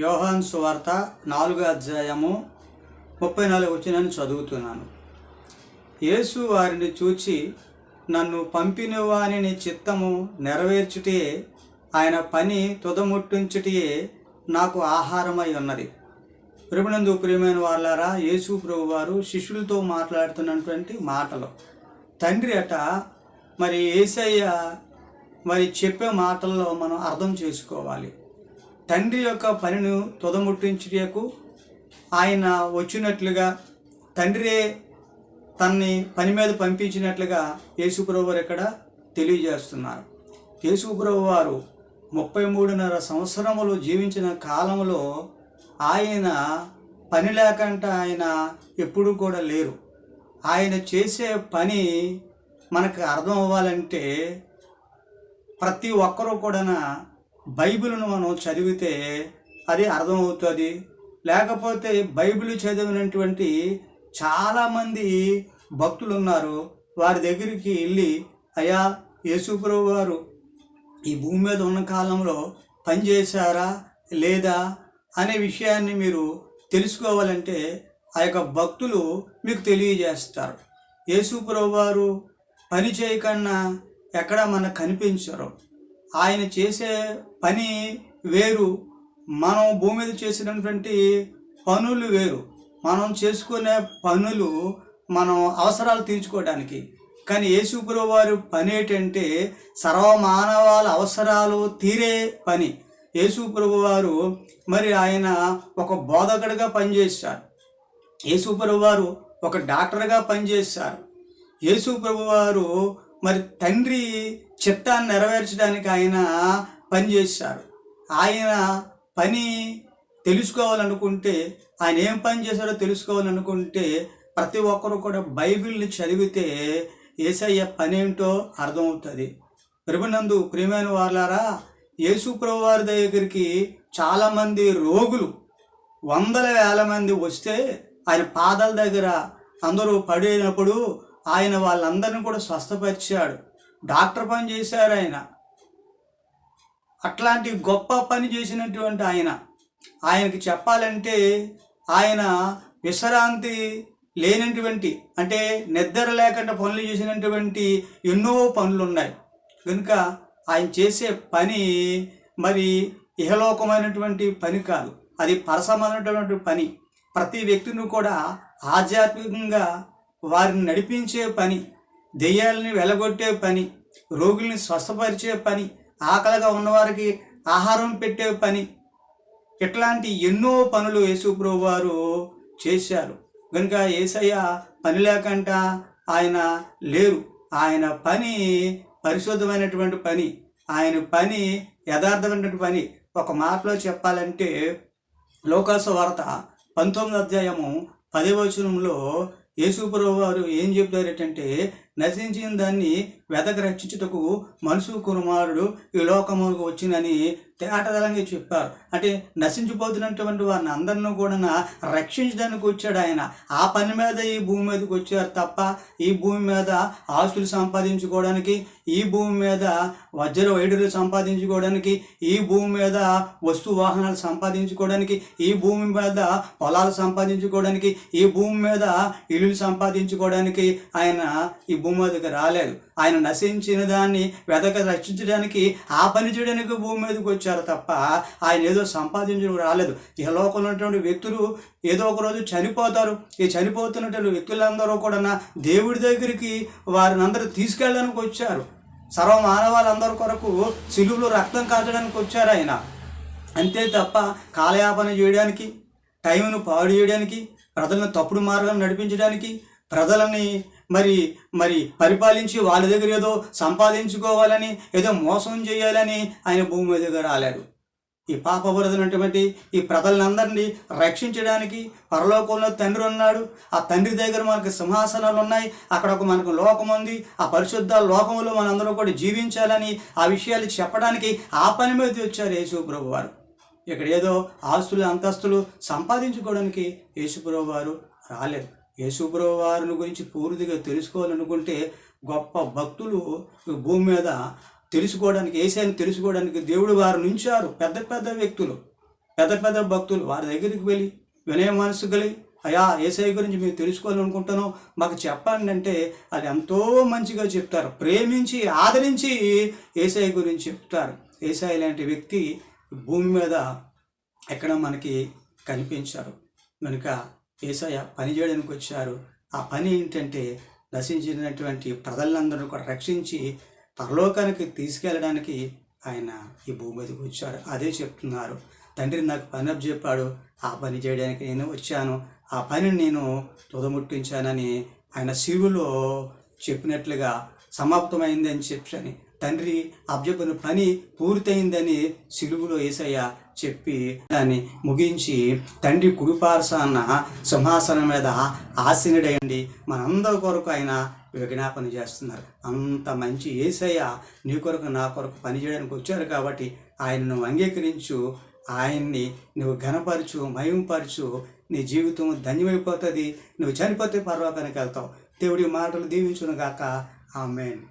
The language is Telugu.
యోహాను సువార్త 4వ అధ్యాయము 34 వచనాన్ని చదువుతున్నాను. యేసు వారిని చూచి, నన్ను పంపిన వాని చిత్తము నెరవేర్చుటే ఆయన పని తుదముట్టించుటే నాకు ఆహారమై ఉన్నది. ప్రభునందు ప్రియమైన వాళ్ళారా, యేసు ప్రభు వారు శిష్యులతో మాట్లాడుతున్నటువంటి మాటలు. తండ్రి అట మరి యేసయ్య చెప్పే మాటల్లో మనం అర్థం చేసుకోవాలి. తండ్రి యొక్క పనిని తుదముట్టించుటకు ఆయన వచ్చినట్లుగా, తండ్రే తన్ని పని మీద పంపించినట్లుగా యేసుప్రభు వారు ఇక్కడ తెలియజేస్తున్నారు. యేసుప్రభు వారు 33.5 సంవత్సరములు జీవించిన కాలంలో ఆయన పని లేకుండా ఆయన ఎప్పుడూ కూడా లేరు. ఆయన చేసే పని మనకు అర్థం అవ్వాలంటే ప్రతి ఒక్కరూ కూడా బైబిల్ను మనం చదివితే అది అర్థమవుతుంది. లేకపోతే బైబిల్ చదివినటువంటి చాలామంది భక్తులు ఉన్నారు. వారి దగ్గరికి వెళ్ళి, అయ్యా, యేసుప్రభు వారు ఈ భూమి మీద ఉన్న కాలంలో పనిచేశారా లేదా అనే విషయాన్ని మీరు తెలుసుకోవాలంటే ఆ యొక్క భక్తులు మీకు తెలియజేస్తారు. యేసుప్రభు వారు పని చేయకుండా ఎక్కడ మనకు కనిపించరు. ఆయన చేసే పని వేరు, మనం భూమి మీద చేసినటువంటి పనులు వేరు. మనం చేసుకునే పనులు మనం అవసరాలు తీర్చుకోవడానికి. కానీ యేసుప్రభు వారి పని ఏంటంటే సర్వమానవాళ అవసరాలు తీరే పని. యేసుప్రభు వారు ఆయన ఒక బోధకుడిగా పనిచేశారు. యేసుప్రభు వారు ఒక డాక్టర్గా పనిచేశారు. యేసుప్రభు వారు తండ్రి చిత్తాన్ని నెరవేర్చడానికి ఆయన పనిచేశారు. ఆయన పని తెలుసుకోవాలనుకుంటే, ఆయన ఏం పని చేశారో తెలుసుకోవాలనుకుంటే ప్రతి ఒక్కరూ కూడా బైబిల్ని చదివితే యేసయ్య పని ఏంటో అర్థమవుతుంది. ప్రభునందు ప్రియమైన వాళ్ళారా, యేసుప్రభు వారి దగ్గరికి చాలామంది రోగులు 100,000 మంది వస్తే ఆయన పాదాల దగ్గర అందరూ పడినప్పుడు ఆయన వాళ్ళందరినీ కూడా స్వస్థపరిచాడు. డాక్టర్ పని చేశారు ఆయన. అట్లాంటి గొప్ప పని చేసినటువంటి ఆయనకి చెప్పాలంటే ఆయన విశ్రాంతి లేనటువంటి, అంటే నిద్ర లేకుండా పనులు చేసినటువంటి ఎన్నో పనులు ఉన్నాయి. కనుక ఆయన చేసే పని ఇహలోకమైనటువంటి పని కాదు, అది పరసమైనటువంటి పని. ప్రతి వ్యక్తిని కూడా ఆధ్యాత్మికంగా వారిని నడిపించే పని, దెయ్యాలని వెలగొట్టే పని, రోగుల్ని స్వస్థపరిచే పని, ఆకలిగా ఉన్నవారికి ఆహారం పెట్టే పని, ఇట్లాంటి ఎన్నో పనులు యేసుప్రభు వారు చేశారు. కనుక యేసయ్య పని లేకుండా ఆయన లేరు. ఆయన పని పరిశుద్ధమైనటువంటి పని, ఆయన పని యథార్థమైనటువంటి పని. ఒక మాటలో చెప్పాలంటే లోకాసు వార్త 19వ అధ్యాయము 10వ వచనంలో యేసుప్రభు వారు ఏం చెప్తారేంటంటే, నశించిన దాన్ని వెదక రక్షించుటకు మనుషు కుమారుడు ఈ లోకముకు వచ్చినని తేటదలంగా చెప్పారు. అంటే నశించిపోతున్నటువంటి వారిని అందరినీ కూడా రక్షించడానికి వచ్చాడు ఆయన. ఆ పని మీద ఈ భూమి మీదకి వచ్చారు తప్ప ఈ భూమి మీద ఆస్తులు సంపాదించుకోవడానికి, ఈ భూమి మీద వజ్ర వైడూర్యాలు సంపాదించుకోవడానికి, ఈ భూమి మీద వస్తు వాహనాలు సంపాదించుకోవడానికి, ఈ భూమి మీద పొలాలు సంపాదించుకోవడానికి, ఈ భూమి మీద ఇల్లులు సంపాదించుకోవడానికి ఆయన ఈ భూమి మీదకి రాలేదు. ఆయన నశించిన దాన్ని వెదక రక్షించడానికి, ఆ పని చేయడానికి భూమి మీదకి వచ్చారు తప్ప ఆయన ఏదో సంపాదించడం రాలేదు. ఈ లోకంలో ఉన్నటువంటి వ్యక్తులు ఏదో ఒక రోజు చనిపోతారు. ఈ చనిపోతున్నటువంటి వ్యక్తులందరూ కూడా దేవుడి దగ్గరికి వారిని అందరూ తీసుకెళ్ళడానికి వచ్చారు. సర్వమానవాళ్ళందరి కొరకు సిలువలో రక్తం కాచడానికి వచ్చారు ఆయన. అంతే తప్ప కాలయాపన చేయడానికి, టైంను పాడు చేయడానికి, ప్రజలను తప్పుడు మార్గం నడిపించడానికి, ప్రజలని పరిపాలించి వాళ్ళ దగ్గర ఏదో సంపాదించుకోవాలని, ఏదో మోసం చేయాలని ఆయన భూమి మీదగా రాలేదు. ఈ పాపబురదైనటువంటి ఈ ప్రజలందరినీ రక్షించడానికి పరలోకంలో తండ్రి ఉన్నాడు. ఆ తండ్రి దగ్గర మనకు సింహాసనాలు ఉన్నాయి. అక్కడ మనకు లోకం ఉంది. ఆ పరిశుద్ధ లోకంలో మనందరూ కూడా జీవించాలని ఆ విషయాలు చెప్పడానికి ఆ పని మీద వచ్చారు యేసుప్రభు వారు. ఇక్కడ ఏదో ఆస్తులు అంతస్తులు సంపాదించుకోవడానికి యేసుప్రభు వారు రాలేదు. యేసుప్రభు వారిని గురించి పూర్తిగా తెలుసుకోవాలనుకుంటే గొప్ప భక్తులు భూమి మీద తెలుసుకోవడానికి, యేసయ్యను తెలుసుకోవడానికి దేవుడు వారు నుంచారు. పెద్ద పెద్ద వ్యక్తులు పెద్ద పెద్ద భక్తులు వారి దగ్గరికి వెళ్ళి వినయ మనసు కలిగి, అయ్యా యేసయ్య గురించి మీరు తెలుసుకోవాలనుకుంటాను, మాకు చెప్పండి అంటే అది ఎంతో మంచిగా చెప్తారు. ప్రేమించి ఆదరించి యేసయ్య గురించి చెప్తారు. యేసయ్య లాంటి వ్యక్తి భూమి మీద ఎక్కడ మనకి కనిపించారు. కనుక యేసయ్య పని చేయడానికి వచ్చారు. ఆ పని ఏంటంటే నశించినటువంటి ప్రజలందరూ కూడా రక్షించి పరలోకానికి తీసుకెళ్ళడానికి ఆయన ఈ భూమి మీదకి వచ్చారు. అదే చెప్తున్నారు. తండ్రి నాకు పని అప్పచెప్పాడు, ఆ పని చేయడానికి నేను వచ్చాను, ఆ పనిని నేను తుదముట్టించానని ఆయన శిలువలో చెప్పినట్లుగా సమాప్తమైందని చెప్పని తండ్రి అప్పచెప్పిన పని పూర్తయిందని శిలువలో యేసయ్య చెప్పి దాన్ని ముగించి తండ్రి కుడిపార్శ్వాన సింహాసనం మీద ఆసీనుడయండి మనందరి కొరకు ఆయన విజ్ఞాపన చేస్తున్నారు. అంత మంచి యేసయ్య నీ కొరకు నా కొరకు పనిచేయడానికి వచ్చారు కాబట్టి ఆయన నువ్వు అంగీకరించు, ఆయన్ని నువ్వు ఘనపరచు, మహింపరచు, నీ జీవితం ధన్యమైపోతుంది. నువ్వు చనిపోతే పరలోకానికి వెళ్తావు. దేవుడి మాటలు దీవించును గాక. ఆమేన్.